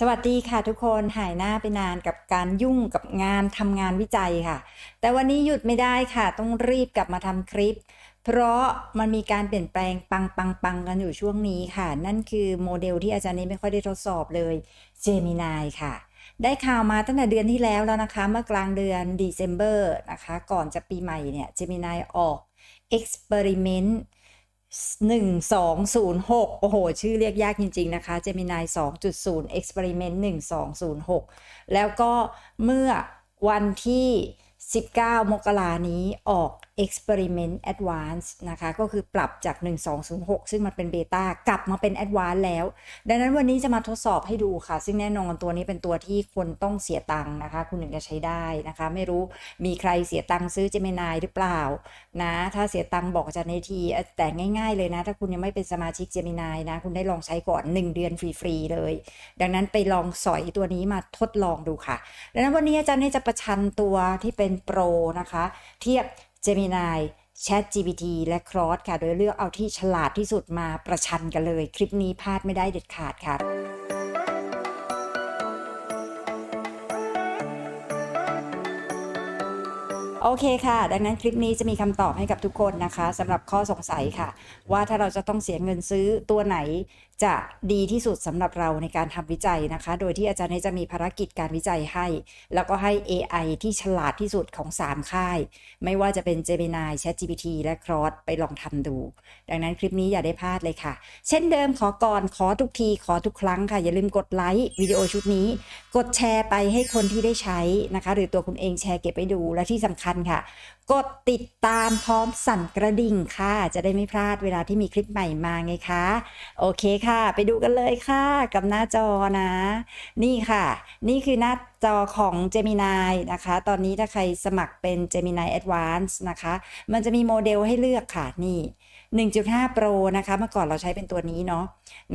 สวัสดีค่ะทุกคนหายหน้าไปนานกับการยุ่งกับงานทำงานวิจัยค่ะแต่วันนี้หยุดไม่ได้ค่ะต้องรีบกลับมาทำคลิปเพราะมันมีการเปลี่ยนแปลงปังกันอยู่ช่วงนี้ค่ะนั่นคือโมเดลที่อาจารย์นี้ไม่ค่อยได้ทดสอบเลย Gemini ค่ะได้ข่าวมาตั้งแต่เดือนที่แล้วนะคะเมื่อกลางเดือน December นะคะก่อนจะปีใหม่เนี่ย Gemini ออก Experiment 1206โอ้โหชื่อเรียกยากจริงๆนะคะ Gemini 2.0 Experiment 1206แล้วก็เมื่อวันที่19 มกรานี้ออก Experiment Advance นะคะก็คือปรับจาก1206ซึ่งมันเป็นเบต้ากลับมาเป็น Advance แล้วดังนั้นวันนี้จะมาทดสอบให้ดูค่ะซึ่งแน่นอนตัวนี้เป็นตัวที่คนต้องเสียตังค์นะคะคุณถึงจะใช้ได้นะคะไม่รู้มีใครเสียตังค์ซื้อ Gemini หรือเปล่านะถ้าเสียตังค์บอกอาจารย์ในทีแต่ง่ายๆเลยนะถ้าคุณยังไม่เป็นสมาชิก Gemini นะคุณได้ลองใช้ก่อน1 เดือนฟรีๆเลยดังนั้นไปลองสอยตัวนี้มาทดลองดูค่ะดังนั้นวันนี้อาจารย์จะประชันตัวที่เป็นโปรนะคะเทียบ Gemini ChatGPT และ Claude ค่ะโดยเลือกเอาที่ฉลาดที่สุดมาประชันกันเลยคลิปนี้พลาดไม่ได้เด็ดขาดค่ะโอเคค่ะดังนั้นคลิปนี้จะมีคำตอบให้กับทุกคนนะคะสำหรับข้อสงสัยค่ะว่าถ้าเราจะต้องเสียเงินซื้อตัวไหนจะดีที่สุดสำหรับเราในการทำวิจัยนะคะโดยที่อาจารย์จะมีภารกิจการวิจัยให้แล้วก็ให้ AI ที่ฉลาดที่สุดของ3ค่ายไม่ว่าจะเป็น Gemini ChatGPT และ Claude ไปลองทำดูดังนั้นคลิปนี้อย่าได้พลาดเลยค่ะเช่นเดิมขอทุกทีขอทุกครั้งค่ะอย่าลืมกดไลค์วิดีโอชุดนี้กดแชร์ไปให้คนที่ได้ใช้นะคะหรือตัวคุณเองแชร์เก็บไปดูและที่สำคัญค่ะกดติดตามพร้อมสั่นกระดิ่งค่ะจะได้ไม่พลาดเวลาที่มีคลิปใหม่มาไงคะโอเคค่ะไปดูกันเลยค่ะกับหน้าจอนะนี่ค่ะนี่คือหน้าจอของ Gemini นะคะตอนนี้ถ้าใครสมัครเป็น Gemini Advance นะคะมันจะมีโมเดลให้เลือกค่ะนี่ 1.5 Pro นะคะเมื่อก่อนเราใช้เป็นตัวนี้เนาะ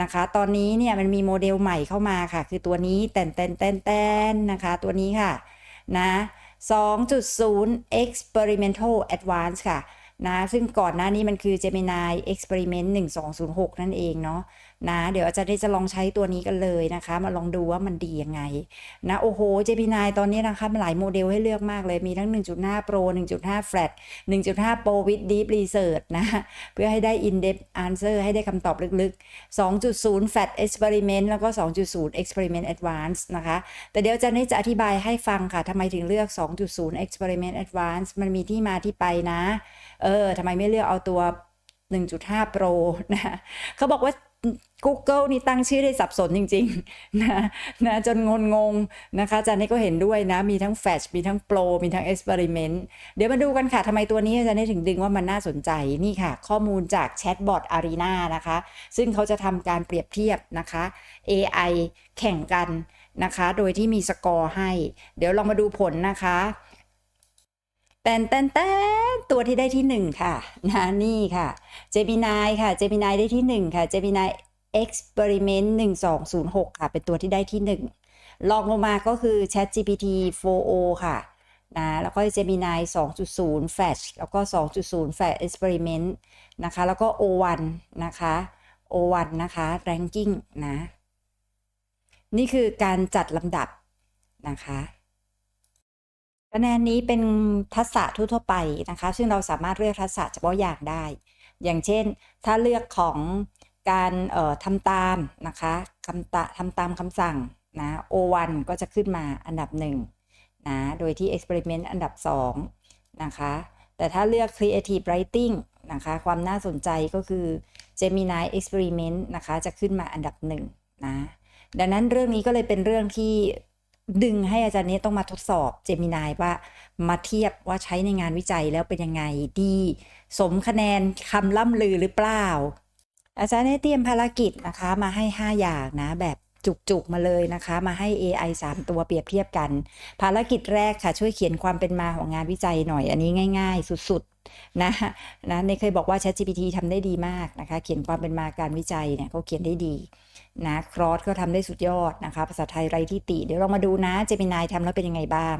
นะคะตอนนี้เนี่ยมันมีโมเดลใหม่เข้ามาค่ะคือตัวนี้แตนนะคะตัวนี้ค่ะนะ2.0 Experimental Advance ค่ะนะซึ่งก่อนหน้านี้มันคือ Gemini Experiment 1206นั่นเองเนาะนะเดี๋ยวอาจารย์จะลองใช้ตัวนี้กันเลยนะคะมาลองดูว่ามันดียังไงนะโอ้โห Gemini ตอนนี้นะคะมันหลายโมเดลให้เลือกมากเลยมีทั้ง 1.5 Pro 1.5 Flat 1.5 Pro with Deep Research นะเพื่อให้ได้ in-depth answer ให้ได้คำตอบลึกๆ 2.0 Flat Experiment แล้วก็ 2.0 Experiment Advance นะคะแต่เดี๋ยวอาจารย์จะอธิบายให้ฟังค่ะทำไมถึงเลือก 2.0 Experiment Advance มันมีที่มาที่ไปนะทำไมไม่เลือกเอาตัว 1.5 Pro นะเขาบอกว่า Google นี่ตั้งชื่อได้สับสนจริงๆนะจนงงนะคะอาจารย์นี่ก็เห็นด้วยนะมีทั้ง Flash มีทั้ง Pro มีทั้ง Experiment เดี๋ยวมาดูกันค่ะทำไมตัวนี้อาจารย์นี่ถึงดึงว่ามันน่าสนใจนี่ค่ะข้อมูลจาก Chatbot Arena นะคะซึ่งเขาจะทำการเปรียบเทียบนะคะ AI แข่งกันนะคะโดยที่มีสกอร์ให้เดี๋ยวลองมาดูผลนะคะแต่ตัวที่ได้ที่1ค่ะนะนี่ค่ะ Gemini ค่ะ Gemini ได้ที่1ค่ะ Gemini Experiment 1206ค่ะเป็นตัวที่ได้ที่1รองลงมาก็คือ ChatGPT 4o ค่ะนะแล้วก็ Gemini 2.0 Flash แล้วก็ 2.0 Flash Experiment นะคะแล้วก็ O1 นะคะ O1 นะคะ Ranking นะนี่คือการจัดลำดับนะคะคะแนนนี้เป็นทักษะทั่วไปนะคะซึ่งเราสามารถเลือกทักษะเฉพาะอย่างได้อย่างเช่นถ้าเลือกของการทำตามนะคะทำตามคำสั่งนะ O1 ก็จะขึ้นมาอันดับ1นะโดยที่ Experiment อันดับ2นะคะแต่ถ้าเลือก Creative Writing นะคะความน่าสนใจก็คือ Gemini Experiment นะคะจะขึ้นมาอันดับ1นะดังนั้นเรื่องนี้ก็เลยเป็นเรื่องที่ดึงให้อาจารย์นี้ต้องมาทดสอบ Gemini ว่ามาเทียบว่าใช้ในงานวิจัยแล้วเป็นยังไงดีสมคะแนนคำล่ำลือหรือเปล่าอาจารย์ได้เตรียมภารกิจนะคะมาให้5อย่างนะแบบจุกๆมาเลยนะคะมาให้ AI 3 ตัวเปรียบเทียบกันภารกิจแรกค่ะช่วยเขียนความเป็นมาของงานวิจัยหน่อยอันนี้ง่ายๆสุดๆนะเนยเคยบอกว่า ChatGPT ทำได้ดีมากนะคะเขียนความเป็นมาการวิจัยเนี่ยเขาเขียนได้ดีนะครอสก็ทำได้สุดยอดนะคะภาษาไทยไร้ที่ติเดี๋ยวเรามาดูนะ Gemini ทำแล้วเป็นยังไงบ้าง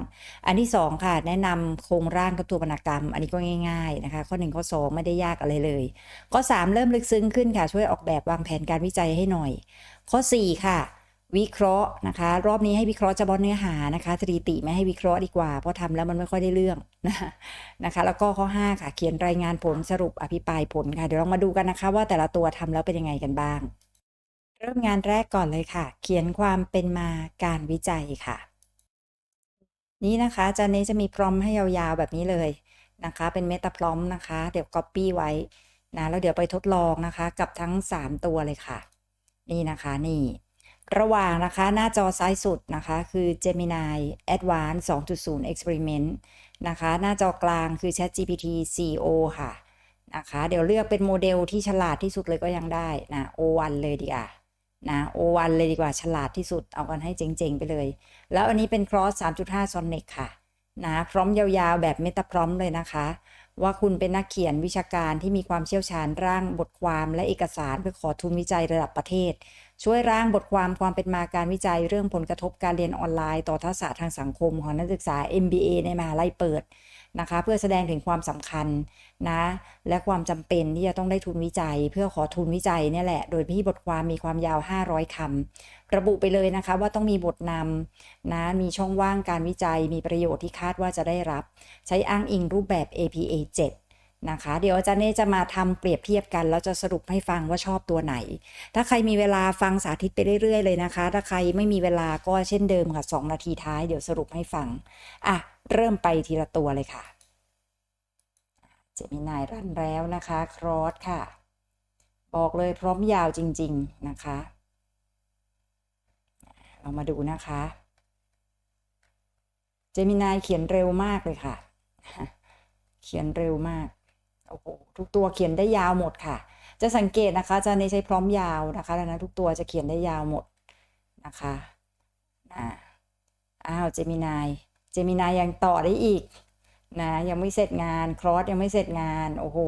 อันที่2ค่ะแนะนำโครงร่างกับตัววรรณกรรมอันนี้ก็ง่ายๆนะคะข้อ1ข้อ2ไม่ได้ยากอะไรเลยข้อ3เริ่มลึกซึ้งขึ้นค่ะช่วยออกแบบวางแผนการวิจัยให้หน่อยข้อ4ค่ะ วิเคราะห์นะคะรอบนี้ให้วิเคราะห์เฉพาะเนื้อหานะคะสถิติไม่ให้วิเคราะห์ดีกว่าเพราะทำแล้วมันไม่ค่อยได้เรื่องนะคะแล้วก็ข้อ5ค่ะเขียนรายงานผลสรุปอภิปรายผลค่ะเดี๋ยวลองมาดูกันนะคะว่าแต่ละตัวทำแล้วเป็นยังไงกันบ้างเริ่มงานแรกก่อนเลยค่ะเขียนความเป็นมาการวิจัยค่ะนี่นะคะอาจารย์นี้จะมีพร้อมให้ยาวๆแบบนี้เลยนะคะเป็นเมตาพร้อมนะคะเดี๋ยว copy ไว้นะแล้วเดี๋ยวไปทดลองนะคะกับทั้ง3ตัวเลยค่ะนี่นะคะนี่ระหว่างนะคะหน้าจอซ้ายสุดนะคะคือ Gemini Advanced 2.0 Experiment นะคะหน้าจอกลางคือ ChatGPT CO ค่ะนะคะเดี๋ยวเลือกเป็นโมเดลที่ฉลาดที่สุดเลยก็ยังได้นะ O1 เลยดีกว่านะ O1 เลยดีกว่าฉลาดที่สุดเอากันให้เจ๋งๆไปเลยแล้วอันนี้เป็น Cross 3.5 Sonnet ค่ะนะพร้อมยาวๆแบบเมตาพร้อมเลยนะคะว่าคุณเป็นนักเขียนวิชาการที่มีความเชี่ยวชาญร่างบทความและเอกสารเพื่อขอทุนวิจัยระดับประเทศช่วยร่างบทความเป็นมาการวิจัยเรื่องผลกระทบการเรียนออนไลน์ต่อทักษะทางสังคมของนักศึกษา MBA ในมหาลัยเปิดนะคะเพื่อแสดงถึงความสำคัญนะและความจำเป็นที่จะต้องได้ทุนวิจัยเพื่อขอทุนวิจัยเนี่ยแหละโดยที่บทความมีความยาว500 คำระบุไปเลยนะคะว่าต้องมีบทนำนะมีช่องว่างการวิจัยมีประโยชน์ที่คาดว่าจะได้รับใช้อ้างอิงรูปแบบ APA 7นะคะเดี๋ยวอาจารย์เน่จะมาทำเปรียบเทียบกันแล้วจะสรุปให้ฟังว่าชอบตัวไหนถ้าใครมีเวลาฟังสาธิตไปเรื่อยๆเลยนะคะถ้าใครไม่มีเวลาก็เช่นเดิมค่ะ2 นาทีท้ายเดี๋ยวสรุปให้ฟังเริ่มไปทีละตัวเลยค่ะเจมินายรันแล้วนะคะครอสค่ะบอกเลยพร้อมยาวจริงๆนะคะเรามาดูนะคะเจมินายเขียนเร็วมากเลยค่ะเขียนเร็วมากโอ้โหทุกตัวเขียนได้ยาวหมดค่ะจะสังเกตนะคะอาจารย์ใช้พร้อมยาวนะคะดังนั้นทุกตัวจะเขียนได้ยาวหมดนะคะเจมินายยังต่อได้อีกนะยังไม่เสร็จงานครอสยังไม่เสร็จงานโอ้โห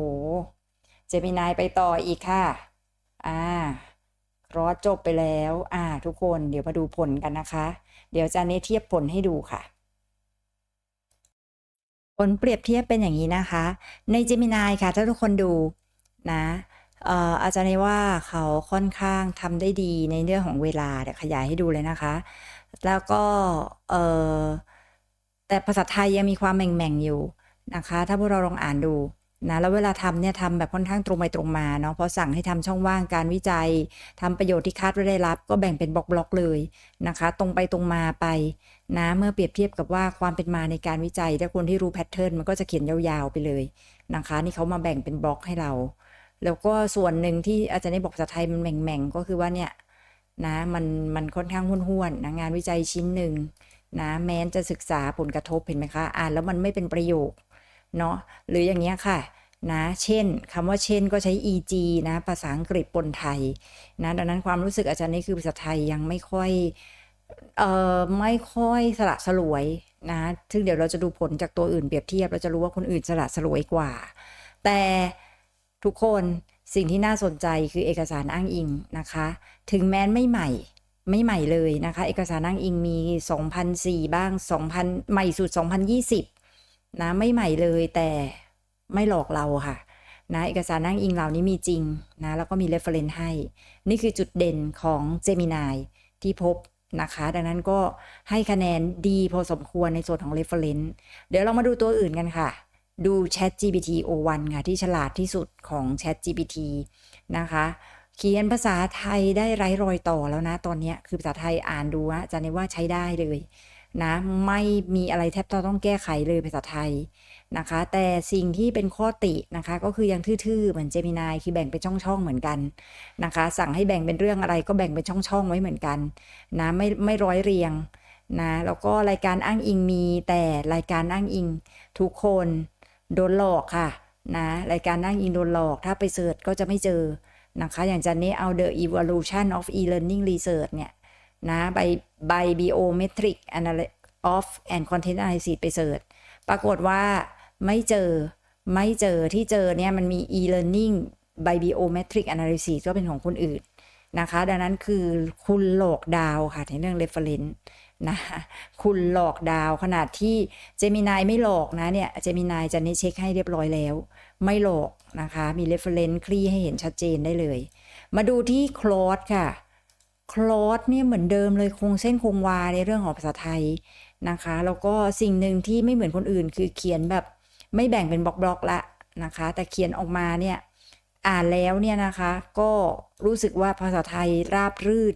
เจมินายไปต่ออีกค่ะครอสจบไปแล้วทุกคนเดี๋ยวมาดูผลกันนะคะเดี๋ยวอาจารย์เทียบผลให้ดูค่ะผลเปรียบเทียบเป็นอย่างนี้นะคะใน Gemini ค่ะถ้าทุกคนดูนะอาจารย์ว่าเขาค่อนข้างทำได้ดีในเรื่องของเวลาเดี๋ยวขยายให้ดูเลยนะคะแล้วก็แต่ภาษาไทยยังมีความแหม่งๆอยู่นะคะถ้าพวกเราลองอ่านดูนะแล้วเวลาทำเนี่ยทำแบบค่อนข้างตรงไปตรงมาเนาะพอสั่งให้ทำช่องว่างการวิจัยทำประโยชน์ที่คาดว่าได้รับก็แบ่งเป็นบล็อกๆเลยนะคะตรงไปตรงมาไปนะเมื่อเปรียบเทียบกับว่าความเป็นมาในการวิจัยถ้าคนที่รู้แพทเทิร์นมันก็จะเขียนยาวๆไปเลยนะคะนี่เขามาแบ่งเป็นบล็อกให้เราแล้วก็ส่วนหนึ่งที่อาจารย์ได้บอกภาษาไทยมันแหม่งๆก็คือว่าเนี่ยนะมันค่อนข้างห้วนๆนะงานวิจัยชิ้นหนึ่งนะแม้จะศึกษาผลกระทบเห็นไหมคะอ่านแล้วมันไม่เป็นประโยคเนาะหรืออย่างเงี้ยค่ะนะเช่นคำว่าเช่นก็ใช้ eg นะภาษาอังกฤษปนไทยนะดังนั้นความรู้สึกอาจารย์นี่คือภาษาไทยยังไม่ค่อยสละสลวยนะซึ่งเดี๋ยวเราจะดูผลจากตัวอื่นเปรียบเทียบเราจะรู้ว่าคนอื่นสละสลวยกว่าแต่ทุกคนสิ่งที่น่าสนใจคือเอกสารอ้างอิงนะคะถึงแม้ไม่ใหม่เลยนะคะเอกสารอ้างอิงมี2004บ้าง2000ใหม่สุด2020นะไม่ใหม่เลยแต่ไม่หลอกเราค่ะนะเอกสารอ้างอิงเหล่านี้มีจริงนะแล้วก็มี reference ให้นี่คือจุดเด่นของ Gemini ที่พบนะคะดังนั้นก็ให้คะแนนดีพอสมควรในส่วนของ reference เดี๋ยวเรามาดูตัวอื่นกันค่ะดู ChatGPT O1 ค่ะที่ฉลาดที่สุดของ ChatGPT นะคะเขียนภาษาไทยได้ไร้รอยต่อแล้วนะตอนนี้คือภาษาไทยอ่านดูอาจารย์ว่าใช้ได้เลยนะไม่มีอะไรแทบต้องแก้ไขเลยภาษาไทยนะคะแต่สิ่งที่เป็นข้อตินะคะก็คือยังทื่อๆเหมือน Gemini คือแบ่งเป็นช่องๆเหมือนกันนะคะสั่งให้แบ่งเป็นเรื่องอะไรก็แบ่งเป็นช่องๆไว้เหมือนกันนะไม่ร้อยเรียงนะแล้วก็รายการอ้างอิงมีแต่รายการอ้างอิงทุกคนโดนหลอกค่ะนะรายการอ้างอิงโดนหลอกถ้าไปเสิร์ชก็จะไม่เจอนะคะอย่างจันนี้เอา The Evolution of E-Learning Research เนี่ยนะby Biometric Analysis of and Content Analysis ไปเสิร์ชปรากฏว่าไม่เจอที่เจอเนี่ยมันมี e-learning by biometric analysis ก็เป็นของคนอื่นนะคะดังนั้นคือคุณหลอกดาวค่ะในเรื่อง reference นะคุณหลอกดาวขนาดที่ Gemini ไม่หลอกนะเนี่ย Gemini จะนี่เช็คให้เรียบร้อยแล้วไม่หลอกนะคะมี reference คลี่ให้เห็นชัดเจนได้เลยมาดูที่ Claude ค่ะ คลอสเนี่ยเหมือนเดิมเลยคงเส้นคงวาในเรื่องของภาษาไทยนะคะแล้วก็สิ่งหนึ่งที่ไม่เหมือนคนอื่นคือเขียนแบบไม่แบ่งเป็นบล็อกๆละนะคะแต่เขียนออกมาเนี่ยอ่านแล้วเนี่ยนะคะก็รู้สึกว่าภาษาไทยราบรื่น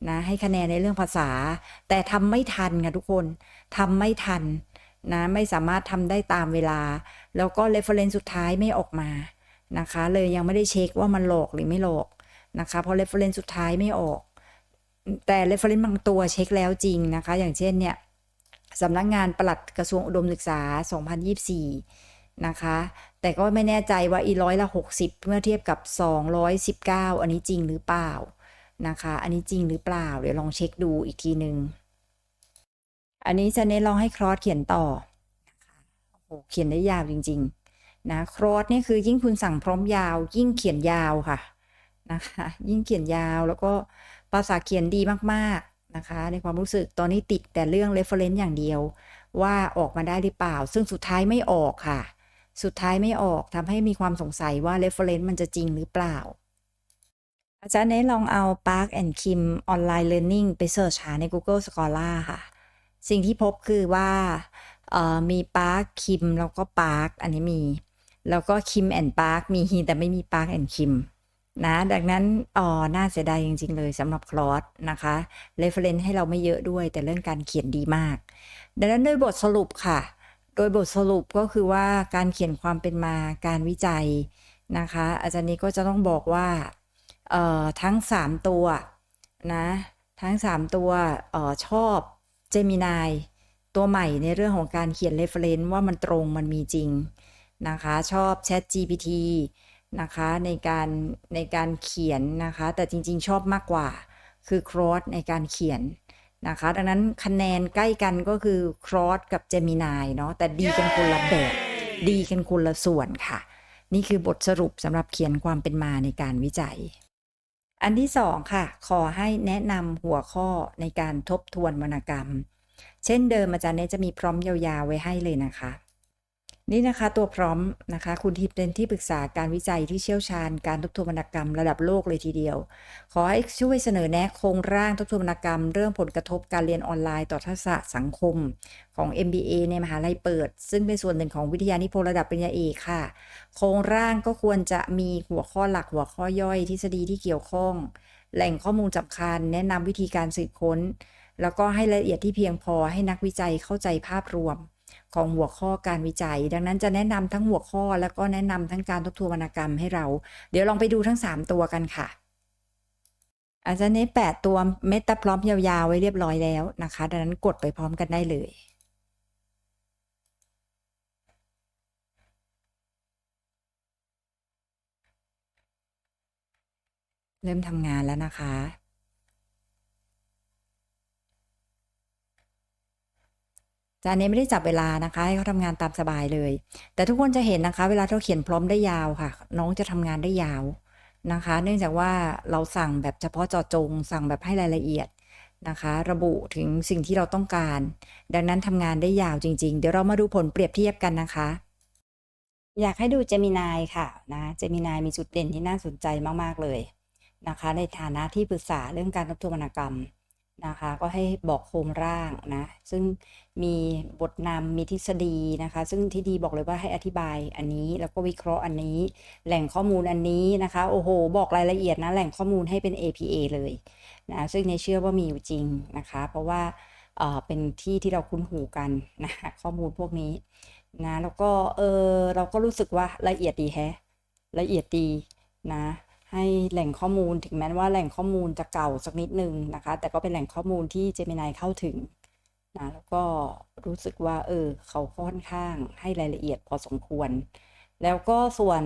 นะให้คะแนนในเรื่องภาษาแต่ทำไม่ทันค่ะทุกคนทำไม่ทันนะไม่สามารถทำได้ตามเวลาแล้วก็ reference สุดท้ายไม่ออกมานะคะเลยยังไม่ได้เช็คว่ามันหลอกหรือไม่หลอกนะคะเพราะ reference สุดท้ายไม่ออกแต่ reference บางตัวเช็คแล้วจริงนะคะอย่างเช่นเนี่ยสำนักงานปลัดกระทรวงอุดมศึกษา 2024 นะคะแต่ก็ไม่แน่ใจว่า60เมื่อเทียบกับ219อันนี้จริงหรือเปล่านะคะอันนี้จริงหรือเปล่าเดี๋ยวลองเช็คดูอีกทีหนึ่งอันนี้จะเน้นลองให้ครอสเขียนต่อนะคะโอ้โหเขียนได้ยาวจริงๆนะครอสนี่คือยิ่งคุณสั่งพร้อมยาวยิ่งเขียนยาวค่ะนะคะยิ่งเขียนยาวแล้วก็ภาษาเขียนดีมากๆนะคะในความรู้สึกตอนนี้ติดแต่เรื่อง reference อย่างเดียวว่าออกมาได้หรือเปล่าซึ่งสุดท้ายไม่ออกค่ะสุดท้ายไม่ออกทำให้มีความสงสัยว่า reference มันจะจริงหรือเปล่าอาจารย์เน้ลองเอา Park and Kim Online Learning ไปเสิร์ชหาใน Google Scholar ค่ะสิ่งที่พบคือว่ามี Park Kim แล้วก็ Park อันนี้มีแล้วก็ Kim and Park มีแต่ไม่มี Park and Kim นะดังนั้นน่าเสียดายจริงๆเลยสำหรับคลอสนะคะ reference ให้เราไม่เยอะด้วยแต่เรื่องการเขียนดีมากดังนั้นโดยบทสรุปค่ะโดยบทสรุปก็คือว่าการเขียนความเป็นมาการวิจัยนะคะอาจารย์นี้ก็จะต้องบอกว่าทั้ง3ตัวนะทั้ง3ตัวชอบ Gemini ตัวใหม่ในเรื่องของการเขียน reference ว่ามันตรงมันมีจริงนะคะชอบ ChatGPT นะคะในการเขียนนะคะแต่จริงๆชอบมากกว่าคือ Claude ในการเขียนนะคะดังนั้นคะแนนใกล้กันก็คือ Claude กับ Gemini เนาะแต่ดีกันคนละแบบดีกันคนละส่วนค่ะนี่คือบทสรุปสำหรับเขียนความเป็นมาในการวิจัยอันที่2ค่ะขอให้แนะนำหัวข้อในการทบทวนวรรณกรรมเช่นเดิมอาจารย์เนี่ยจะมีพร้อมยาวๆไว้ให้เลยนะคะนี่นะคะตัวพร้อมนะคะคุณทิพย์เป็นที่ปรึกษาการวิจัยที่เชี่ยวชาญการทบทวนวรรณกรรมระดับโลกเลยทีเดียวขอให้ช่วยเสนอแนะโครงร่างทบทวนวรรณกรรมเรื่องผลกระทบการเรียนออนไลน์ต่อทักษะสังคมของ MBA ในมหาลัยเปิดซึ่งเป็นส่วนหนึ่งของวิทยานิพนธ์ระดับปริญญาเอกค่ะโครงร่างก็ควรจะมีหัวข้อหลักหัวข้อย่อยทฤษฎีที่เกี่ยวข้องแหล่งข้อมูลสำคัญแนะนำวิธีการสืบค้นแล้วก็ให้รายละเอียดที่เพียงพอให้นักวิจัยเข้าใจภาพรวมของหัวข้อการวิจัยดังนั้นจะแนะนำทั้งหัวข้อแล้วก็แนะนำทั้งการทบทวนวรรณกรรมให้เราเดี๋ยวลองไปดูทั้ง3ตัวกันค่ะอาจารย์เน้8ตัวเม็ดตาพร้อมยาวๆไว้เรียบร้อยแล้วนะคะดังนั้นกดไปพร้อมกันได้เลยเริ่มทำงานแล้วนะคะอาจารย์เน้ไม่ได้จับเวลานะคะให้เขาทำงานตามสบายเลยแต่ทุกคนจะเห็นนะคะเวลาเราเขียนพร้อมได้ยาวค่ะน้องจะทำงานได้ยาวนะคะเนื่องจากว่าเราสั่งแบบเฉพาะเจาะจงสั่งแบบให้รายละเอียดนะคะระบุถึงสิ่งที่เราต้องการดังนั้นทำงานได้ยาวจริงๆเดี๋ยวเรามาดูผลเปรียบเทียบกันนะคะอยากให้ดู Gemini ค่ะนะ Gemini มีจุดเด่นที่น่าสนใจมากๆเลยนะคะในฐานะที่ปรึกษาเรื่องการทบทวนวรรณกรรมนะคะก็ให้บอกโครงร่างนะซึ่งมีบทนำมีทฤษฎีนะคะซึ่งที่ดีบอกเลยว่าให้อธิบายอันนี้แล้วก็วิเคราะห์อันนี้แหล่งข้อมูลอันนี้นะคะโอ้โหบอกรายละเอียดนะแหล่งข้อมูลให้เป็น APA เลยนะซึ่งในเชื่อว่ามีอยู่จริงนะคะเพราะว่าเป็นที่เราคุ้นหูกันนะข้อมูลพวกนี้นะแล้วก็เราก็รู้สึกว่าละเอียดดีแฮะละเอียดดีนะให้แหล่งข้อมูลถึงแม้ว่าแหล่งข้อมูลจะเก่าสักนิดนึงนะคะแต่ก็เป็นแหล่งข้อมูลที่ Gemini เข้าถึงนะแล้วก็รู้สึกว่าเขาค่อนข้างให้รายละเอียดพอสมควรแล้วก็ส่วน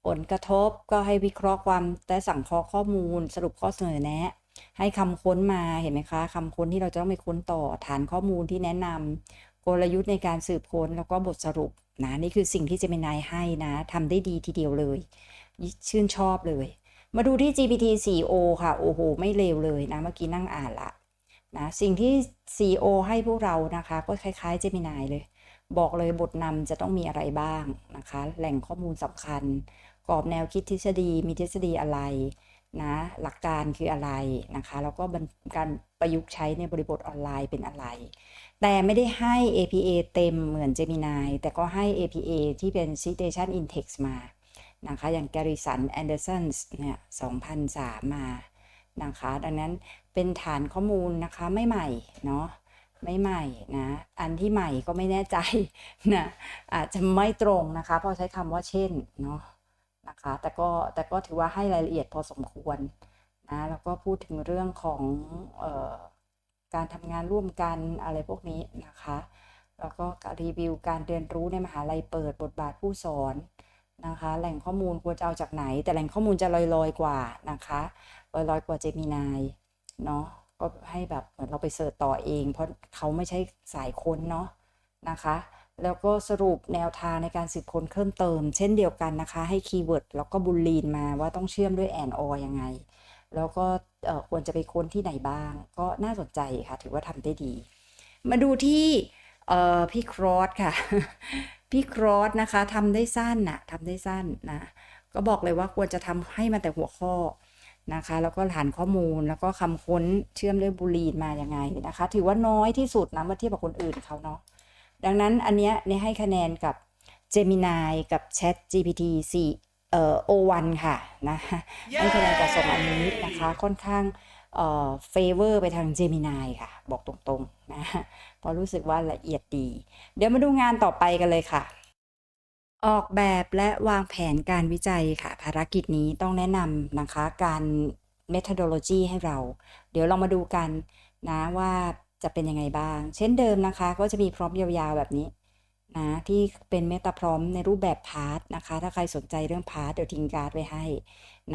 ผลกระทบก็ให้วิเคราะห์ความและสังเคราะห์ข้อมูลสรุปข้อเสนอแนะให้คำค้นมาเห็นไหมคะคำค้นที่เราจะต้องไปค้นต่อฐานข้อมูลที่แนะนำกลยุทธ์ในการสืบค้นแล้วก็บทสรุปนะนี่คือสิ่งที่ Gemini ให้นะทำได้ดีทีเดียวเลยชื่นชอบเลยมาดูที่ GPT-4o ค่ะโอ้โหไม่เลวเลยนะเมื่อกี้นั่งอ่านละนะสิ่งที่ 4o ให้พวกเรานะคะก็คล้ายๆ Gemini เลยบอกเลยบทนำจะต้องมีอะไรบ้างนะคะแหล่งข้อมูลสำคัญกรอบแนวคิดทฤษฎีมีทฤษฎีอะไร นะหลักการคืออะไรนะคะแล้วก็การประยุกต์ใช้ในบริบทออนไลน์เป็นอะไรแต่ไม่ได้ให้ APA เต็มเหมือน Gemini แต่ก็ให้ APA ที่เป็น Citation Index มานะคะอย่าง Garrison Anderson เนี่ย2003 มานะคะดังนั้นเป็นฐานข้อมูลนะคะไม่ใหม่เนาะไม่ใหม่นะอันที่ใหม่ก็ไม่แน่ใจนะอาจจะไม่ตรงนะคะเพราะใช้คำว่าเช่นเนาะนะคะแต่ก็ถือว่าให้รายละเอียดพอสมควรนะแล้วก็พูดถึงเรื่องของการทำงานร่วมกันอะไรพวกนี้นะคะแล้วก็รีวิวการเรียนรู้ในมหาลัยเปิดบทบาทผู้สอนนะคะแหล่งข้อมูลควรจะเอาจากไหนแต่แหล่งข้อมูลจะลอยๆกว่านะคะลอยๆกว่า Gemini เนาะก็ให้แบบเหมือนเราไปเสิร์ชต่อเองเพราะเขาไม่ใช่สายค้นเนาะนะคะแล้วก็สรุปแนวทางในการสืบค้นเพิ่มเติมเช่นเดียวกันนะคะให้คีย์เวิร์ดแล้วก็บูลลีนมาว่าต้องเชื่อมด้วย and or ยังไงแล้วก็ควรจะไปค้นที่ไหนบ้างก็น่าสนใจค่ะถือว่าทำได้ดีมาดูที่พี่ครอสค่ะ พี่ครอสนะคะทำได้สั้นนะก็บอกเลยว่าควรจะทำให้มันแต่หัวข้อนะคะแล้วก็ฐานข้อมูลแล้วก็คำค้นเชื่อมด้วยบูลีนมายังไงนะคะถือว่าน้อยที่สุดนะเมื่อเทียบกับคนอื่นเขาเนาะดังนั้นอันเนี้ยให้คะแนนกับ Gemini กับ Chat GPT 4 O1 ค่ะนะให้คะแนนกับ2อันนี้นะคะค่อนข้างfavor ไปทาง Gemini ค่ะบอกตรงๆนะเพราะรู้สึกว่าละเอียดดีเดี๋ยวมาดูงานต่อไปกันเลยค่ะออกแบบและวางแผนการวิจัยค่ะภารกิจนี้ต้องแนะนำนะคะการ methodology ให้เราเดี๋ยวลองมาดูกันนะว่าจะเป็นยังไงบ้างเช่นเดิมนะคะก็จะมีพร้อมยาวๆแบบนี้นะที่เป็นเมตาพร้อมในรูปแบบพาร์ทนะคะถ้าใครสนใจเรื่องพาร์ทเดี๋ยวทิ้งการ์ดไว้ให้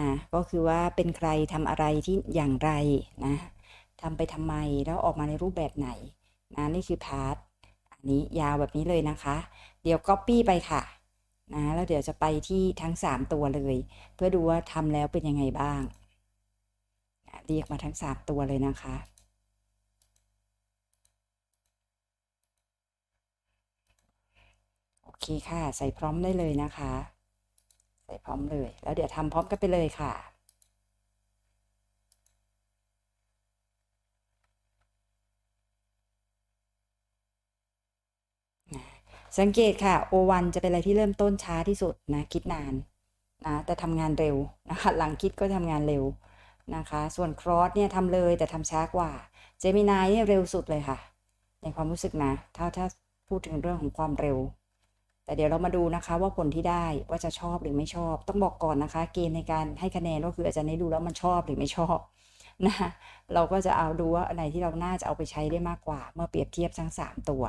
นะก็คือว่าเป็นใครทำอะไรที่อย่างไรนะทำไปทำไมแล้วออกมาในรูปแบบไหนนะนี่คือพาร์ทอันนี้ยาวแบบนี้เลยนะคะเดี๋ยว copy ไปค่ะนะแล้วเดี๋ยวจะไปที่ทั้ง3ตัวเลยเพื่อดูว่าทำแล้วเป็นยังไงบ้างเรียกมาทั้ง3ตัวเลยนะคะโอเคค่ะใส่พร้อมได้เลยนะคะใส่พร้อมเลยแล้วเดี๋ยวทำพร้อมกันไปเลยค่ะสังเกตค่ะ O1 จะเป็นอะไรที่เริ่มต้นช้าที่สุดนะคิดนานนะแต่ทำงานเร็วนะคะหลังคิดก็ทำงานเร็วนะคะส่วนครอสเนี่ยทำเลยแต่ทำช้ากว่าเจมินายเนี่ยเร็วสุดเลยค่ะในความรู้สึกนะถ้าพูดถึงเรื่องของความเร็วแต่เดี๋ยวเรามาดูนะคะว่าผลที่ได้ว่าจะชอบหรือไม่ชอบต้องบอกก่อนนะคะเกณฑ์ในการให้คะแนนก็คืออาจารย์ได้ดูแล้วมันชอบหรือไม่ชอบนะเราก็จะเอาดูว่าอะไรที่เราน่าจะเอาไปใช้ได้มากกว่าเมื่อเปรียบเทียบทั้ง3ตัว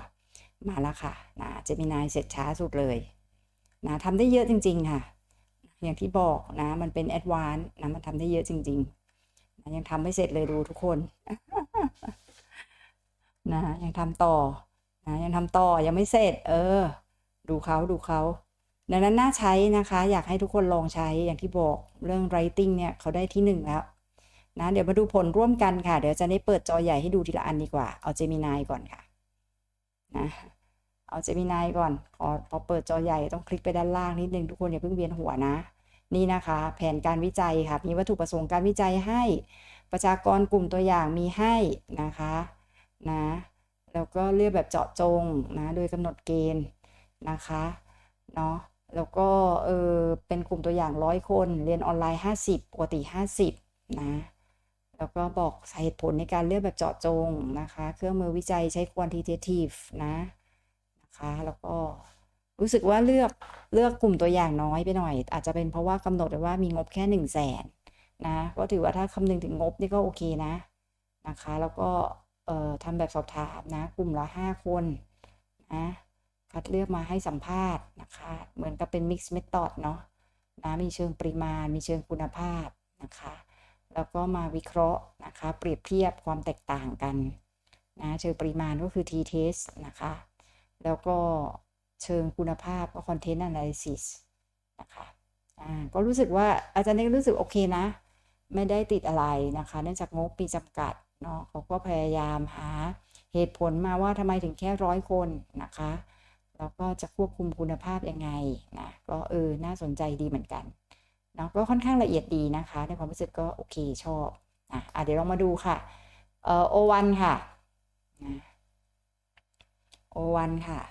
มาแล้วค่ะนะเจมินายเสร็จช้าสุดเลยนะทำได้เยอะจริงๆค่ะอย่างที่บอกนะมันเป็นแอดวานซ์นะมันทำได้เยอะจริงๆนะยังทำไม่เสร็จเลยดูทุกคนนะยังทำต่อนะยังทำต่อยังไม่เสร็จดูเขาดังนั้นน่าใช้นะคะอยากให้ทุกคนลองใช้อย่างที่บอกเรื่อง writing เนี่ยเขาได้ที่1แล้วนะเดี๋ยวมาดูผลร่วมกันค่ะเดี๋ยวจะได้เปิดจอใหญ่ให้ดูทีละอันดีกว่าเอา Gemini ก่อนค่ะนะเอา Gemini ก่อนพอเปิดจอใหญ่ต้องคลิกไปด้านล่างนิดนึงทุกคนอย่าเพิ่งเวียนหัวนะนี่นะคะแผนการวิจัยค่ะมีวัตถุประสงค์การวิจัยให้ประชากรกลุ่มตัวอย่างมีให้นะคะนะแล้วก็เลือกแบบเจาะจงนะโดยกำหนดเกณฑ์นะคะเนาะแล้วก็เป็นกลุ่มตัวอย่าง100 คนเรียนออนไลน์50ปกติ50นะแล้วก็บอกเหตุผลในการเลือกแบบเจาะจงนะคะเครื่องมือวิจัยใช้ quantitative นะคะแล้วก็รู้สึกว่าเลือกกลุ่มตัวอย่างน้อยไปหน่อยอาจจะเป็นเพราะว่ากำหนดไว้ว่ามีงบแค่100,000นะก็ถือว่าถ้าคำนึงถึงงบนี่ก็โอเคนะคะแล้วก็ทำแบบสอบถามนะกลุ่มละ5 คนนะคัดเลือกมาให้สัมภาษณ์นะคะเหมือนกับเป็น mix method เนาะนะมีเชิงปริมาณมีเชิงคุณภาพนะคะแล้วก็มาวิเคราะห์นะคะเปรียบเทียบความแตกต่างกันนะเชิงปริมาณก็คือ t-test นะคะแล้วก็เชิงคุณภาพก็ content analysis นะคะก็รู้สึกว่าอาจารย์นี่รู้สึกโอเคนะไม่ได้ติดอะไรนะคะเนื่องจากงบมีจำกัดเนาะเขาก็พยายามหาเหตุผลมาว่าทำไมถึงแค่100 คนนะคะแล้วก็จะควบคุมคุณภาพยังไงนะก็น่าสนใจดีเหมือนกัน เนาะก็ค่อนข้างละเอียดดีนะคะในความรู้สึกก็โอเคชอบเดี๋ยวลองมาดูค่ะโอวันค่ะโอวันค่ะ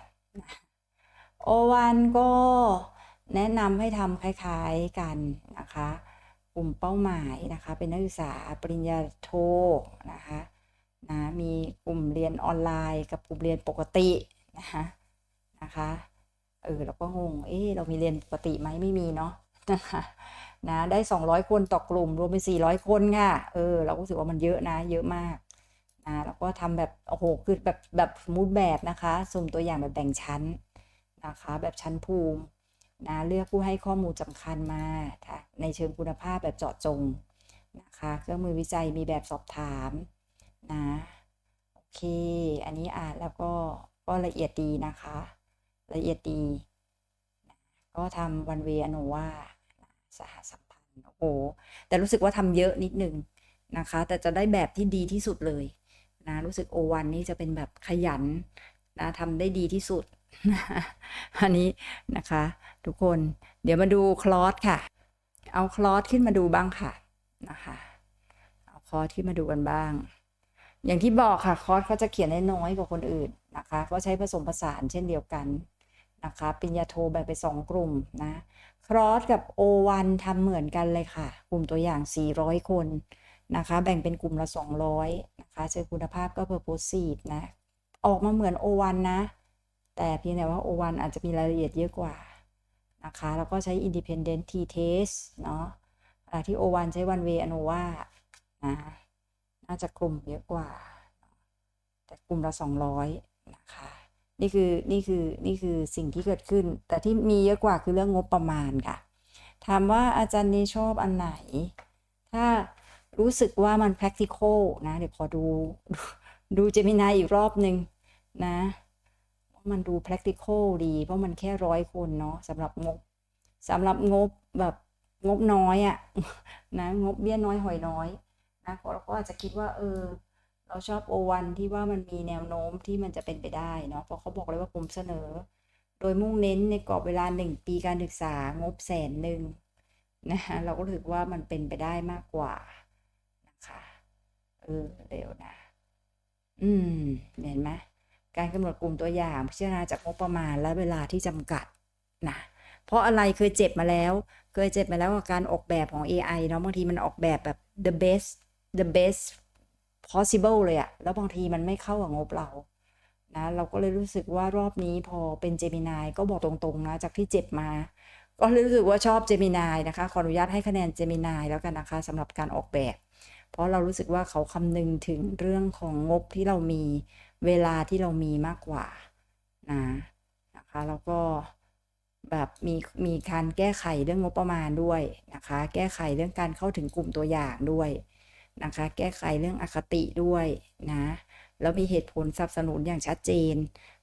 โอวันก็แนะนำให้ทำคล้ายๆกันนะคะกลุ่มเป้าหมายนะคะเป็นนักศึกษาปริญญาโทนะคะมีกลุ่มเรียนออนไลน์กับกลุ่มเรียนปกตินะคะเราก็งงเรามีเรียนปกติไหมไม่มีเนาะนะคะได้200คนต่อกลุ่มรวมเป็น400คนค่ะเราก็รู้สึกว่ามันเยอะนะเยอะมากแล้วก็ทำแบบโอ้โหคือแบบมูดแบบนะคะสุ่มตัวอย่างแบบแบ่งชั้นนะคะแบบชั้นภูมิเลือกผู้ให้ข้อมูลสำคัญมาในเชิงคุณภาพแบบเจาะจงนะคะเครื่องมือวิจัยมีแบบสอบถามโอเคอันนี้อ่านแล้วก็ละเอียดดีนะคะละเอียดดีก็ทำวันเวอโนวาสหสัมพันธ์โอ้โหแต่รู้สึกว่าทำเยอะนิดนึงนะคะแต่จะได้แบบที่ดีที่สุดเลยรู้สึกโอวันนี่จะเป็นแบบขยันทำได้ดีที่สุดอันนี้นะคะทุกคนเดี๋ยวมาดูคลอสค่ะเอาคลอสขึ้นมาดูบ้างค่ะนะคะเอาคลอสขึ้นมาดูกันบ้างอย่างที่บอกค่ะคอร์สเขาจะเขียนได้น้อยกว่าคนอื่นนะคะก็ใช้ผสมผสานเช่นเดียวกันนะคะปริญญาโทแบ่งเป็น2กลุ่มครอสกับ O1 ทำเหมือนกันเลยค่ะกลุ่มตัวอย่าง400คนนะคะแบ่งเป็นกลุ่มละ200นะคะเชิงคุณภาพก็ purposive ออกมาเหมือน O1 นะแต่เพียงแต่ว่า O1 อาจจะมีรายละเอียดเยอะกว่านะคะแล้วก็ใช้ independent t-test เนาะที่ O1 ใช้ one way ANOVA น่าจะกลุ่มเยอะกว่าแต่กลุ่มละ200นะคะนี่คือสิ่งที่เกิดขึ้นแต่ที่มีเยอะกว่าคือเรื่องงบประมาณค่ะถามว่าอาจารย์นี้ชอบอันไหนถ้ารู้สึกว่ามัน practical เดี๋ยวขอดู Gemini อีกรอบนึงมันดู practical ดีเพราะมันแค่100คนเนาะสำหรับงบแบบงบน้อยงบเบี้ยน้อยหอยน้อยเราก็อาจจะคิดว่าเราชอบ O1 ที่ว่ามันมีแนวโน้มที่มันจะเป็นไปได้เนาะเพราะเขาบอกเลยว่าผมเสนอโดยมุ่งเน้นในกรอบเวลา1 ปีการศึกษางบ100,000เราก็รู้สึกว่ามันเป็นไปได้มากกว่านะคะเร็วนะเห็นไหมการกำหนดกลุ่มตัวอย่างพิจารณาจากงบประมาณและเวลาที่จำกัดเพราะอะไรเคยเจ็บมาแล้วกับการออกแบบของ AI เนาะบางทีมันออกแบบแบบ the best possible เลยแล้วบางทีมันไม่เข้ากับงบเราเราก็เลยรู้สึกว่ารอบนี้พอเป็น Gemini ก็บอกตรงๆจากที่เจ็บมาก็รู้สึกว่าชอบ Gemini นะคะขออนุญาตให้คะแนน Gemini แล้วกันนะคะสำหรับการออกแบบเพราะเรารู้สึกว่าเขาคำนึงถึงเรื่องของงบที่เรามีเวลาที่เรามีมากกว่านะคะแล้วก็แบบมีการแก้ไขเรื่องงบประมาณด้วยนะคะแก้ไขเรื่องการเข้าถึงกลุ่มตัวอย่างด้วยนะคะแก้ไขเรื่องอคติด้วยแล้วมีเหตุผลสนับสนุนอย่างชัดเจน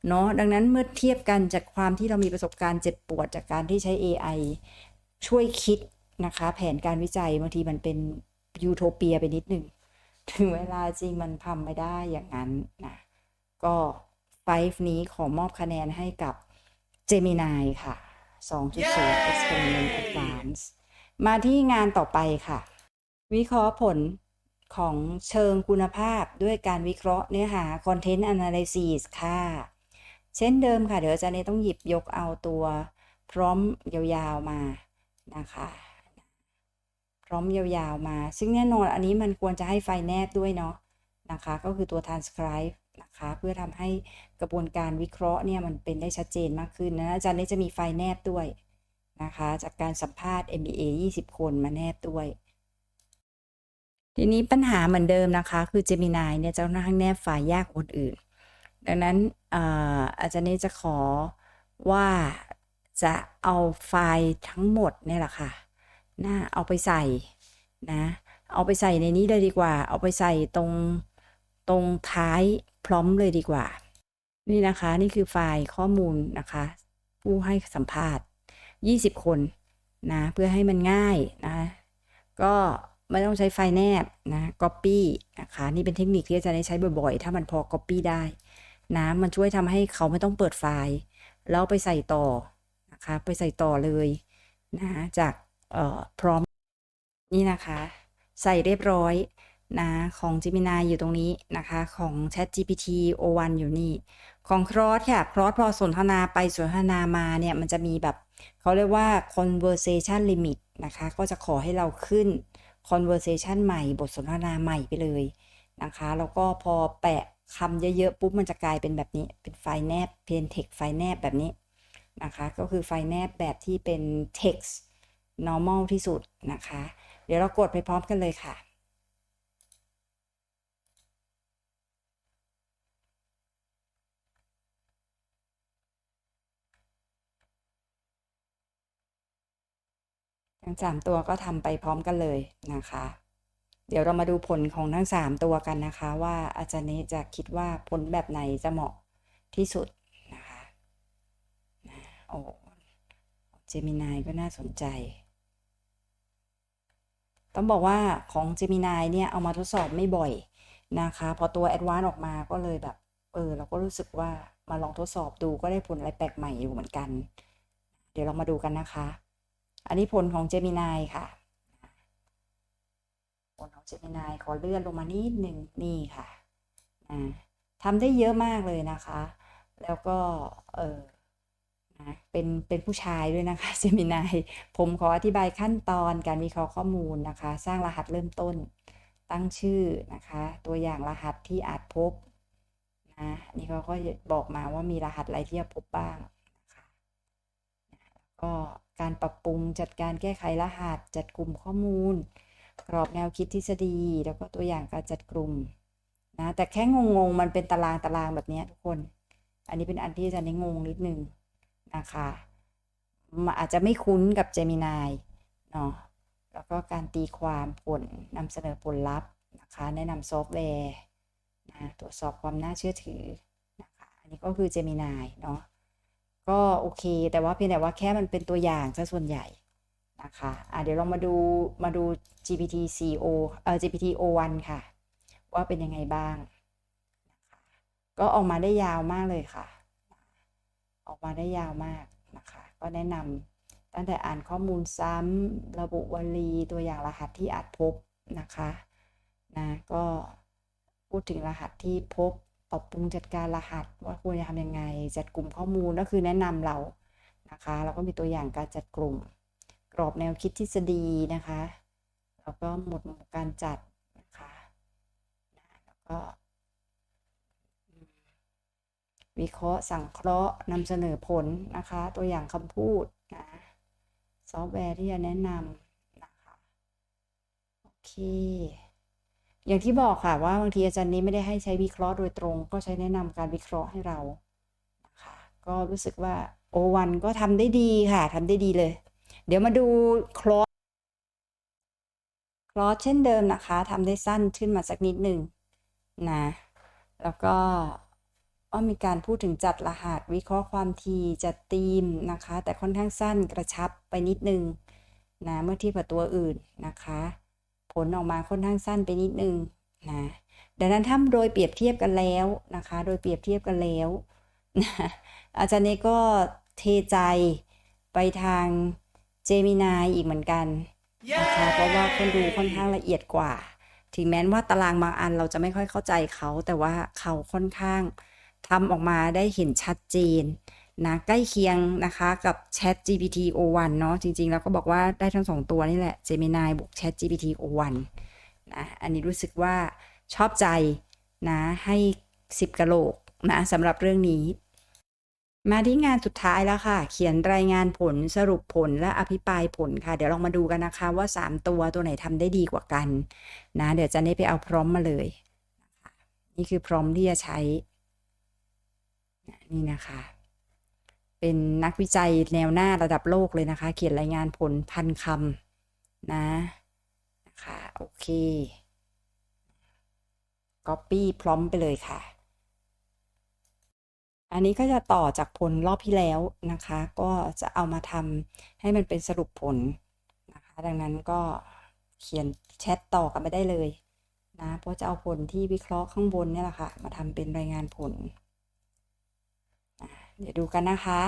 เนาะดังนั้นเมื่อเทียบกันจากความที่เรามีประสบการณ์เจ็บปวดจากการที่ใช้ AI ช่วยคิดนะคะแผนการวิจัยบางทีมันเป็นยูโทเปียไปนิดหนึ่งถึงเวลาจริงมันทำไม่ได้อย่างนั้นก็5นี้ขอมอบคะแนนให้กับ Gemini ค่ะ 2.0 Experiment Advance มาที่งานต่อไปค่ะวิเคราะห์ผลของเชิงคุณภาพด้วยการวิเคราะห์เนื้อหา Content Analysis ค่ะเช่นเดิมค่ะเดี๋ยวอาจารย์ต้องหยิบยกเอาตัวพร้อมยาวๆมานะคะพร้อมยาวๆมาซึ่งแน่นอนอันนี้มันควรจะให้ไฟล์แนบด้วยเนาะนะคะก็คือตัว transcribe นะคะเพื่อทำให้กระบวนการวิเคราะห์เนี่ยมันเป็นได้ชัดเจนมากขึ้นอาจารย์จะมีไฟล์แนบด้วยนะคะจากการสัมภาษณ์ MBA 20 คนมาแนบด้วยทีนี้ปัญหาเหมือนเดิมนะคะคือ Gemini เนี่ยจะค่อนข้างแนบไฟล์ยากกว่าคนอื่นดังนั้นอาจารย์จะขอว่าจะเอาไฟล์ทั้งหมดเนี่ยแหละค่ะเอาไปใส่เอาไปใส่ในนี้เลยดีกว่าเอาไปใส่ตรงท้ายพร้อมเลยดีกว่านี่นะคะนี่คือไฟล์ข้อมูลนะคะผู้ให้สัมภาษณ์20 คนเพื่อให้มันง่ายก็ไม่ต้องใช้ไฟล์แนบcopy นะคะนี่เป็นเทคนิคที่อาจารย์ได้ใช้บ่อยๆถ้ามันพอ copy ได้มันช่วยทำให้เขาไม่ต้องเปิดไฟล์แล้วไปใส่ต่อนะคะไปใส่ต่อเลยจาก พร้อมนี่นะคะใส่เรียบร้อยนะของ Gemini อยู่ตรงนี้นะคะของ ChatGPT O1 อยู่นี่ของ Claude ค่ะ Claude พอสนทนาไปสนทนามาเนี่ยมันจะมีแบบเขาเรียกว่า conversation limit นะคะก็จะขอให้เราขึ้น conversation ใหม่บทสนทนาใหม่ไปเลยนะคะแล้วก็พอแปะคำเยอะๆปุ๊บมันจะกลายเป็นแบบนี้เป็นไฟล์แนบเป็น text ไฟล์แนบแบบนี้นะคะก็คือไฟล์แนบแบบที่เป็น text normal ที่สุดนะคะเดี๋ยวเรากดไปพร้อมกันเลยค่ะทั้ง3ตัวก็ทำไปพร้อมกันเลยนะคะเดี๋ยวเรามาดูผลของทั้ง3ตัวกันนะคะว่าอาจารย์นี้จะคิดว่าผลแบบไหนจะเหมาะที่สุดนะคะโอ้เจมินายก็น่าสนใจต้องบอกว่าของ Gemini เนี่ยเอามาทดสอบไม่บ่อยนะคะพอตัว Advanced ออกมาก็เลยแบบเราก็รู้สึกว่ามาลองทดสอบดูก็ได้ผลอะไรแปลกใหม่อยู่เหมือนกันเดี๋ยวเรามาดูกันนะคะอันนี้ผลของ Gemini ค่ะผลของ Gemini ขอเลื่อนลงมานิดหนึ่งนี่ค่ะทำได้เยอะมากเลยนะคะแล้วก็เป็นผู้ชายด้วยนะคะ Gemini ผมขออธิบายขั้นตอนการวิเคราะห์ข้อมูลนะคะสร้างรหัสเริ่มต้นตั้งชื่อนะคะตัวอย่างรหัสที่อาจพบนะนี่เขาก็บอกมาว่ามีรหัสอะไรที่จะพบบ้างนะคะก็การปรับปรุงจัดการแก้ไขรหัสจัดกลุ่มข้อมูลกรอบแนวคิดทฤษฎีแล้วก็ตัวอย่างการจัดกลุ่มนะแต่แค่งงมันเป็นตารางแบบนี้ทุกคนอันนี้เป็นอันที่อาจารย์งงนิดนึงนะคะอาจจะไม่คุ้นกับ Gemini เนาะแล้วก็การตีความผลนำเสนอผลลัพธ์นะคะแนะนำซอฟต์แวร์นะตรวจสอบความน่าเชื่อถือนะคะอันนี้ก็คือ Gemini เนาะก็โอเคแต่ว่าเพียงแต่ว่าแค่มันเป็นตัวอย่างซะส่วนใหญ่นะคะเดี๋ยวเรามาดู GPT 4o GPT O1 ค่ะว่าเป็นยังไงบ้างก็ออกมาได้ยาวมากเลยค่ะออกมาได้ยาวมากนะคะก็แนะนำตั้งแต่อ่านข้อมูลซ้ำระบุวลีตัวอย่างรหัสที่อาจพบนะคะนะก็พูดถึงรหัสที่พบปรับปรุงจัดการรหัสว่าควรจะทำยังไงจัดกลุ่มข้อมูลก็คือแนะนำเรานะคะแล้วก็มีตัวอย่างการจัดกลุ่มกรอบแนวคิดทฤษฎีนะคะแล้วก็หมวดหมู่การจัดนะคะแล้วก็วิเคราะห์สังเคราะห์นำเสนอผลนะคะตัวอย่างคำพูดนะซอฟต์แวร์ที่จะแนะนำนะคะโอเคอย่างที่บอกค่ะว่าบางทีอาจารย์นี้ไม่ได้ให้ใช้วิเคราะห์โดยตรงก็ใช้แนะนำการวิเคราะห์ให้เรานะคะก็รู้สึกว่าO1ก็ทำได้ดีค่ะทำได้ดีเลยเดี๋ยวมาดูคลอสเช่นเดิมนะคะทำได้สั้นขึ้นมาสักนิดหนึ่งนะแล้วก็มีการพูดถึงจัดรหัสวิเคราะห์ความถี่จัดธีมนะคะแต่ค่อนข้างสั้นกระชับไปนิดนึงนะเมื่อเทียบกับตัวอื่นนะคะผลออกมาค่อนข้างสั้นไปนิดนึงนะดังนั้นถ้าโดยเปรียบเทียบกันแล้วนะคะโดยเปรียบเทียบกันแล้วนะอาจารย์นี้ก็เทใจไปทาง Gemini อีกเหมือนกันนะคะเพราะว่าคนดูค่อนข้างละเอียดกว่าถึงแม้ว่าตารางบางอันเราจะไม่ค่อยเข้าใจเขาแต่ว่าเขาค่อนข้างทำออกมาได้เห็นชัดเจนนะใกล้เคียงนะคะกับ Chat GPT O1 เนาะจริงๆแล้วก็บอกว่าได้ทั้ง2ตัวนี่แหละ Gemini บวก Chat GPT O1 นะอันนี้รู้สึกว่าชอบใจนะให้10กะโหลกนะสำหรับเรื่องนี้มาที่งานสุดท้ายแล้วค่ะเขียนรายงานผลสรุปผลและอภิปรายผลค่ะเดี๋ยวลองมาดูกันนะคะว่า3ตัวไหนทำได้ดีกว่ากันนะเดี๋ยวจะได้ไปเอาพร้อมมาเลยนี่คือพร้อมที่จะใช้นี่นะคะเป็นนักวิจัยแนวหน้าระดับโลกเลยนะคะเขียนรายงานผล1,000 คำนะคะโอเค Copy พร้อมไปเลยค่ะอันนี้ก็จะต่อจากผลรอบที่แล้วนะคะก็จะเอามาทำให้มันเป็นสรุปผลนะคะดังนั้นก็เขียนแชทต่อกันไม่ได้เลยนะเพราะจะเอาผลที่วิเคราะห์ข้างบนนี่แหละค่ะมาทำเป็นรายงานผลเดี๋ยวดูกันนะคะ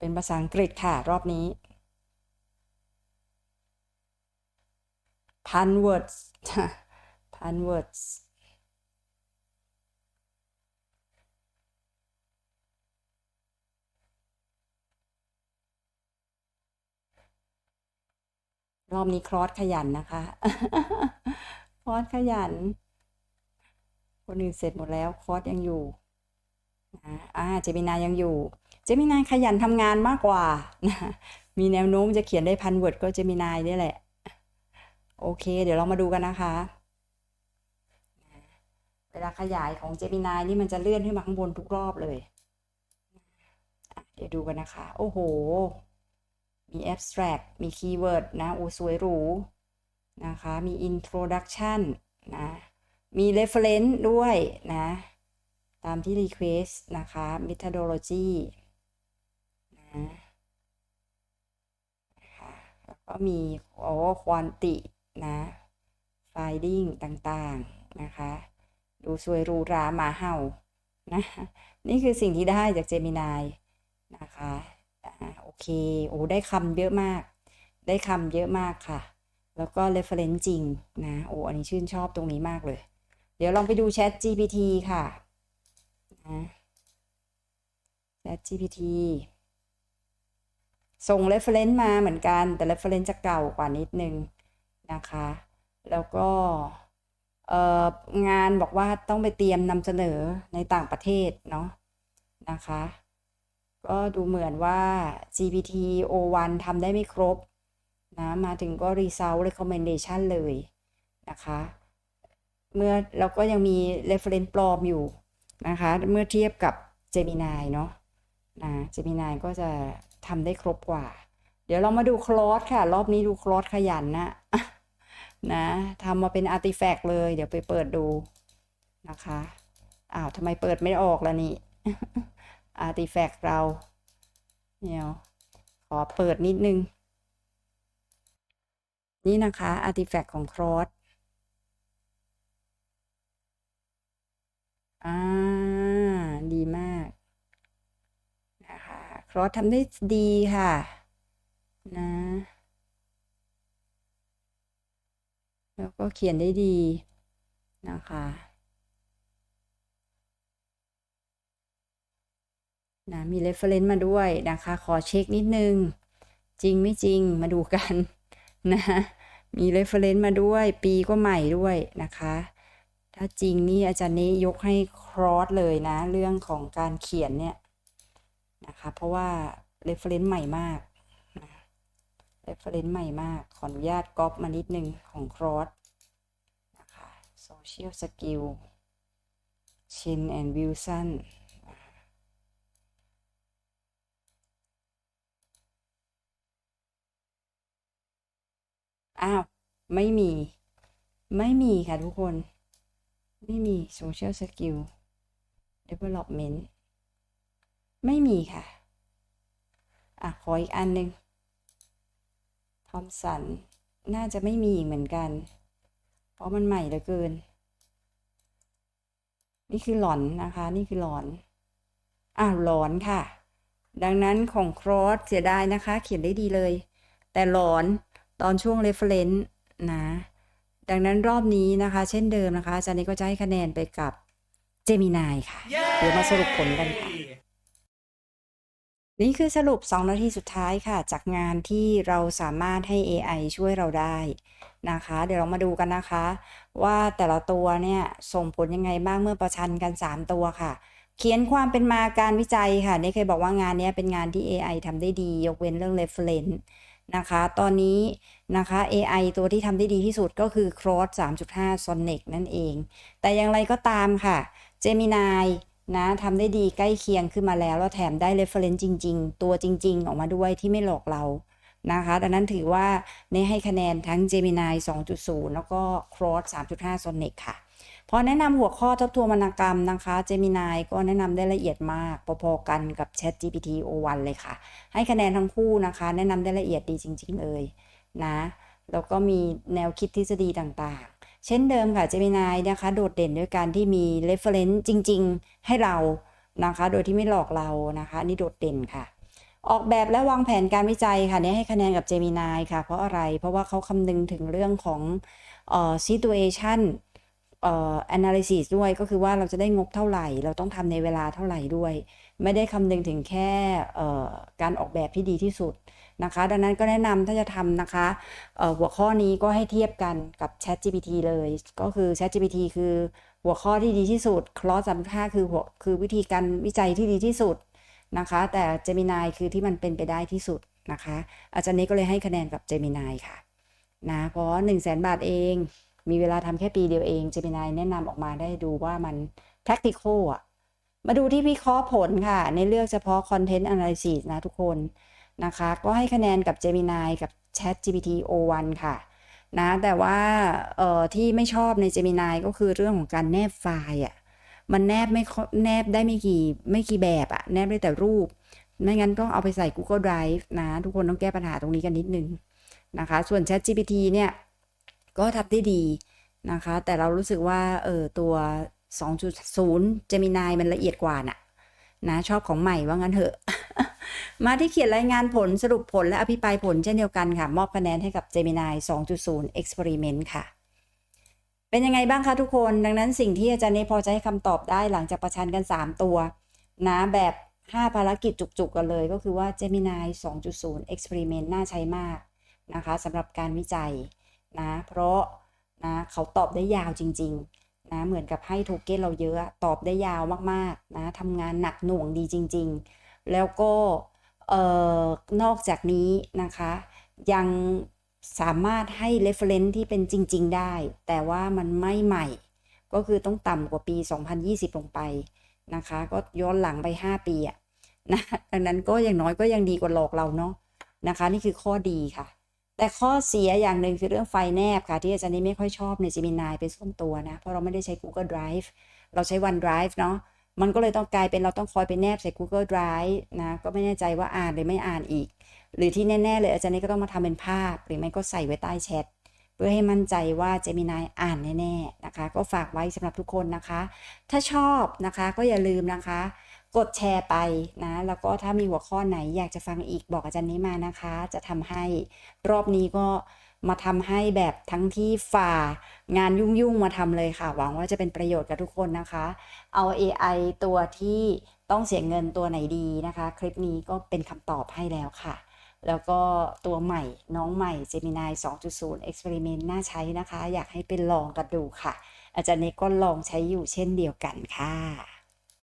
เป็นภาษาอังกฤษค่ะรอบนี้1,000 words 1,000 words รอบนี้คลอสขยันนะคะ คลอสขยัน คนอื่นเสร็จหมดแล้วคลอสยังอยู่เจมินายยังอยู่ เจมินายขยันทำงานมากกว่านะมีแนวโน้มจะเขียนได้1,000 word ก็เจมินายนี่แหละ โอเค เดี๋ยวเรามาดูกันนะคะ เวลาขยายของเจมินายนี่มันจะเลื่อนขึ้นมาข้างบนทุกรอบเลย เดี๋ยวดูกันนะคะ โอ้โห มี abstract มี keyword นะโอ้สวยหรูนะคะ มี introduction นะ มี reference ด้วยนะ ตามที่ request นะคะ methodology นะแล้วก็มีquanti นะ finding ต่างๆนะคะ ดูสวยหรูหราหมาเห่านะนี่คือสิ่งที่ได้จากเจมินายนะคะโอเคโอ้ได้คำเยอะมาก ได้คำเยอะมากค่ะ แล้วก็ reference จริงนะโอ้อันนี้ชื่นชอบตรงนี้มากเลย เดี๋ยวลองไปดู Chat GPT ค่ะนะ Chat GPT ส่ง reference มาเหมือนกันแต่ reference จะเก่ากว่านิดนึงนะคะแล้วก็งานบอกว่าต้องไปเตรียมนำเสนอในต่างประเทศเนาะนะคะก็ดูเหมือนว่า GPT O1 ทำได้ไม่ครบนะมาถึงก็ result recommendation เลยนะคะแล้วก็ยังมี reference ปลอมอยู่นะคะเมื่อเทียบกับ Gemini เนาะGemini ก็จะทำได้ครบกว่าเดี๋ยวเรามาดู Claude ค่ะรอบนี้ดู Claude ขยันนะทำมาเป็น artifact เลยเดี๋ยวไปเปิดดูนะคะทำไมเปิดไม่ออกล่ะนี่ artifact เราเนี่ยขอเปิดนิดนึงนี่นะคะ artifact ของ Claude ดีมากนะคะครอสทำได้ดีค่ะนะแล้วก็เขียนได้ดีนะคะนะมี reference มาด้วยนะคะขอเช็คนิดนึงจริงไม่จริงมาดูกันนะมี reference มาด้วยปีก็ใหม่ด้วยนะคะถ้าจริงนี่อาจารย์นี้ยกให้ครอสเลยนะเรื่องของการเขียนเนี่ยนะคะเพราะว่า reference ใหม่มากนะ reference ใหม่มากขออนุญาตก๊อปมานิดนึงของครอสนะคะ social skill Chen and Wilson ไม่มีค่ะทุกคนไม่มี social skill development ไม่มีค่ะขออีกอันนึงทอมสันน่าจะไม่มีเหมือนกันเพราะมันใหม่เหลือเกินนี่คือหลอนนะคะนี่คือหลอนหลอนค่ะดังนั้นของครอสเสียดายนะคะเขียนได้ดีเลยแต่หลอนตอนช่วง reference นะดังนั้นรอบนี้นะคะเช่นเดิมนะคะอาจารย์นี้ก็จะให้คะแนนไปกับ Gemini ค่ะ เดี๋ยวมาสรุปผลกันค่ะนี่คือสรุป2 นาทีสุดท้ายค่ะจากงานที่เราสามารถให้ AI ช่วยเราได้นะคะเดี๋ยวเรามาดูกันนะคะว่าแต่ละตัวเนี่ยส่งผลยังไงบ้างเมื่อประชันกัน3ตัวค่ะเขียนความเป็นมาการวิจัยค่ะนี่เคยบอกว่างานนี้เป็นงานที่ AI ทำได้ดียกเว้นเรื่อง reference นะคะตอนนี้นะคะ AI ตัวที่ทำได้ดีที่สุดก็คือ Claude 3.5 Sonnet นั่นเองแต่อย่างไรก็ตามค่ะ Gemini นะทำได้ดีใกล้เคียงขึ้นมาแล้วแถมได้ reference จริงๆตัวจริงๆออกมาด้วยที่ไม่หลอกเรานะคะดังนั้นถือว่าให้คะแนนทั้ง Gemini 2.0 แล้วก็ Claude 3.5 Sonnet ค่ะพอแนะนำหัวข้อทบทวนวรรณกรรมนะคะ Gemini ก็แนะนำได้ละเอียดมากพอๆกันกับ ChatGPT O1 เลยค่ะให้คะแนนทั้งคู่นะคะแนะนำได้ละเอียดดีจริงๆเลยนะแล้วก็มีแนวคิดทฤษฎีต่างๆเช่นเดิมค่ะ Gemini นะคะโดดเด่นด้วยการที่มี reference จริงๆให้เรานะคะโดยที่ไม่หลอกเรานะคะนี่โดดเด่นค่ะ ออกแบบและวางแผนการวิจัยค่ะเนี่ยให้คะแนนกับ Gemini ค่ะเพราะอะไรเพราะว่าเขาคำนึงถึงเรื่องของsituation analysis ด้วยก็คือว่าเราจะได้งบเท่าไหร่เราต้องทำในเวลาเท่าไหร่ด้วยไม่ได้คำนึงถึงแค่การออกแบบที่ดีที่สุดนะคะดังนั้นก็แนะนำถ้าจะทำนะคะหัวข้อนี้ก็ให้เทียบกันกับ ChatGPT เลยก็คือ ChatGPT คือหัวข้อที่ดีที่สุด Claude 35คือวิธีการวิจัยที่ดีที่สุดนะคะแต่ Gemini คือที่มันเป็นไปได้ที่สุดนะคะอาจารย์นี้ก็เลยให้คะแนนกับ Gemini ค่ะนะเพราะ100,000 บาทเองมีเวลาทำแค่ปีเดียวเอง Gemini แนะนำออกมาได้ดูว่ามัน practical อ่ะมาดูที่วิเคราะห์ผลค่ะในเลือกเฉพาะ content analysis นะทุกคนนะคะก็ให้คะแนนกับ Gemini กับ ChatGPT O1 ค่ะนะแต่ว่าที่ไม่ชอบใน Gemini ก็คือเรื่องของการแนบไฟล์อ่ะมันแนบได้ไม่กี่แบบอะแนบได้แต่รูปไม่งั้นก็เอาไปใส่ Google Drive นะทุกคนต้องแก้ปัญหาตรงนี้กันนิดนึงนะคะส่วน ChatGPT เนี่ยก็ทำได้ดีนะคะแต่เรารู้สึกว่าตัว 2.0 Gemini มันละเอียดกว่านะชอบของใหม่ว่างั้นเถอะ มาที่เขียนรายงานผลสรุปผลและอภิปรายผลเช่นเดียวกันค่ะมอบคะแนนให้กับ Gemini 2.0 Experiment ค่ะเป็นยังไงบ้างคะทุกคนดังนั้นสิ่งที่อาจารย์เนพอจะให้คำตอบได้หลังจากประชันกัน3ตัวนะแบบ5ภารกิจจุกๆกันเลยก็คือว่า Gemini 2.0 Experiment น่าใช้มากนะคะสำหรับการวิจัยนะเพราะนะเขาตอบได้ยาวจริงๆนะเหมือนกับให้โทเก้นเราเยอะตอบได้ยาวมากๆนะทำงานหนักหน่วงดีจริงๆแล้วก็นอกจากนี้นะคะยังสามารถให้ reference ที่เป็นจริงๆได้แต่ว่ามันไม่ใหม่ก็คือต้องต่ำกว่าปี 2020 ลงไปนะคะก็ย้อนหลังไป5 ปีอะนะดังนั้นก็อย่างน้อยก็ยังดีกว่าหลอกเราเนาะนะคะนี่คือข้อดีค่ะแต่ข้อเสียอย่างหนึ่งคือเรื่องไฟล์แนบค่ะที่อาจารย์นี่ไม่ค่อยชอบใน Gemini เป็นส่วนตัวนะเพราะเราไม่ได้ใช้ Google Drive เราใช้ OneDrive เนาะมันก็เลยต้องกลายเป็นเราต้องคอยไปแนบใส่ Google Drive นะก็ไม่แน่ใจว่าอ่านหรือไม่อ่านอีกหรือที่แน่ๆเลยอาจารย์นี่ก็ต้องมาทำเป็นภาพหรือไม่ก็ใส่ไว้ใต้แชทเพื่อให้มั่นใจว่า Gemini อ่านแน่ๆนะคะก็ฝากไว้สำหรับทุกคนนะคะถ้าชอบนะคะก็อย่าลืมนะคะกดแชร์ไปนะแล้วก็ถ้ามีหัวข้อไหนอยากจะฟังอีกบอกอาจารย์นี้มานะคะจะทำให้รอบนี้ก็มาทำให้แบบทั้งที่ฝ่างานยุ่งๆมาทำเลยค่ะหวังว่าจะเป็นประโยชน์กับทุกคนนะคะเอา AI ตัวที่ต้องเสียเงินตัวไหนดีนะคะคลิปนี้ก็เป็นคำตอบให้แล้วค่ะแล้วก็ตัวใหม่น้องใหม่ Gemini 2.0 Experiment น่าใช้นะคะอยากให้ไปลองกันดูค่ะอาจารย์เนก็ลองใช้อยู่เช่นเดียวกันค่ะ